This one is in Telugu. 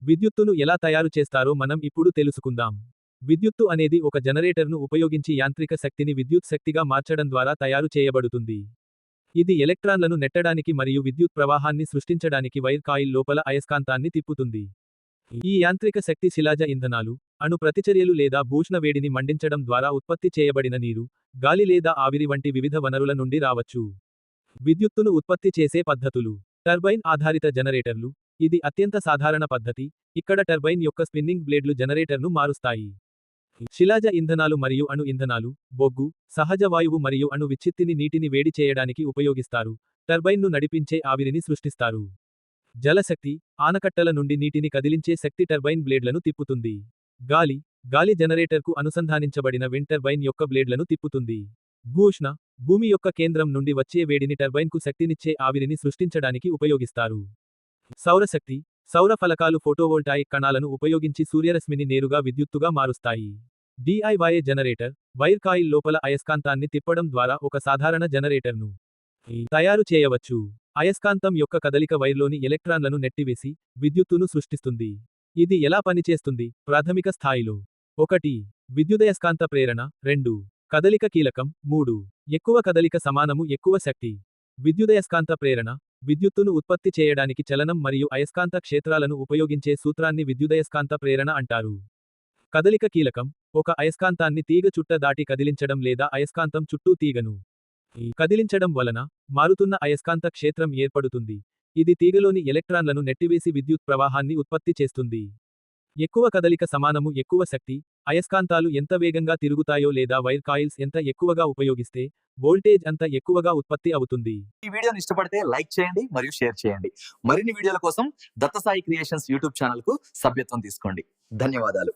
విద్యుత్తును ఎలా తయారు చేస్తారో మనం ఇప్పుడు తెలుసుకుందాం. విద్యుత్తు అనేది ఒక జనరేటర్ను ఉపయోగించి యాంత్రిక శక్తిని విద్యుత్ శక్తిగా మార్చడం ద్వారా తయారు చేయబడుతుంది. ఇది ఎలక్ట్రాన్లను నెట్టడానికి మరియు విద్యుత్ ప్రవాహాన్ని సృష్టించడానికి వైర్ కాయిల్ లోపల అయస్కాంతాన్ని తిప్పుతుంది. ఈ యాంత్రిక శక్తి శిలాజ ఇంధనాలు, అణు ప్రతిచర్యలు లేదా భూష్ణ వేడిని మండించడం ద్వారా ఉత్పత్తి చేయబడిన నీరు, గాలి లేదా ఆవిరి వంటి వివిధ వనరుల నుండి రావచ్చు. విద్యుత్తును ఉత్పత్తి చేసే పద్ధతులు. టర్బైన్ ఆధారిత జనరేటర్లు. ఇది అత్యంత సాధారణ పద్ధతి, ఇక్కడ టర్బైన్ యొక్క స్పిన్నింగ్ బ్లేడ్లు జనరేటర్ను మారుస్తాయి. శిలాజ ఇంధనాలు మరియు అణు ఇంధనాలు, బొగ్గు, సహజ వాయువు మరియు అణు విచ్ఛిత్తిని నీటిని వేడి చేయడానికి ఉపయోగిస్తారు, టర్బైన్ను నడిపించే ఆవిరిని సృష్టిస్తారు. జలశక్తి, ఆనకట్టల నుండి నీటిని కదిలించే శక్తి టర్బైన్ బ్లేడ్లను తిప్పుతుంది. గాలి, గాలి జనరేటర్కు అనుసంధానించబడిన విండ్ టర్బైన్ యొక్క బ్లేడ్లను తిప్పుతుంది. భూష్ణ, భూమి యొక్క కేంద్రం నుండి వచ్చే వేడిని టర్బైన్కు శక్తినిచ్చే ఆవిరిని సృష్టించడానికి ఉపయోగిస్తారు. సౌరశక్తి, సౌర ఫలకాలు ఫోటోవోల్టాయిక్ కణాలను ఉపయోగించి సూర్యరశ్మిని నేరుగా విద్యుత్తుగా మారుస్తాయి. DIY జనరేటర్, వైర్ కాయిల్ లోపల అయస్కాంతాన్ని తిప్పడం ద్వారా ఒక సాధారణ జనరేటర్ను తయారు చేయవచ్చు. అయస్కాంతం యొక్క కదలిక వైర్లోని ఎలక్ట్రాన్లను నెట్టివేసి, విద్యుత్తును సృష్టిస్తుంది. ఇది ఎలా పనిచేస్తుంది? ప్రాథమిక స్థాయిలో 1. విద్యుదయస్కాంత ప్రేరణ. 2. కదలిక కీలకం. 3. ఎక్కువ కదలిక సమానము ఎక్కువ శక్తి. విద్యుదయస్కాంత ప్రేరణ, విద్యుత్తును ఉత్పత్తి చేయడానికి చలనం మరియు అయస్కాంత క్షేత్రాలను ఉపయోగించే సూత్రాన్ని విద్యుదయస్కాంత ప్రేరణ అంటారు. కదలిక కీలకం, ఒక అయస్కాంతాన్ని తీగ చుట్ట దాటి కదిలించడం లేదా అయస్కాంతం చుట్టూ తీగను కదిలించడం వలన మారుతున్న అయస్కాంత క్షేత్రం ఏర్పడుతుంది. ఇది తీగలోని ఎలక్ట్రాన్లను నెట్టివేసి విద్యుత్ ప్రవాహాన్ని ఉత్పత్తి చేస్తుంది. ఎక్కువ కదలిక సమానము ఎక్కువ శక్తి, అయస్కాంతాలు ఎంత వేగంగా తిరుగుతాయో లేదా వైర్ కాయిల్స్ ఎంత ఎక్కువగా ఉపయోగిస్తే, వోల్టేజ్ అంత ఎక్కువగా ఉత్పత్తి అవుతుంది. ఈ వీడియోని ఇష్టపడితే లైక్ చేయండి మరియు షేర్ చేయండి. మరిన్ని వీడియోల కోసం దత్తసాయి క్రియేషన్స్ యూట్యూబ్ ఛానల్ కు సభ్యత్వం తీసుకోండి. ధన్యవాదాలు.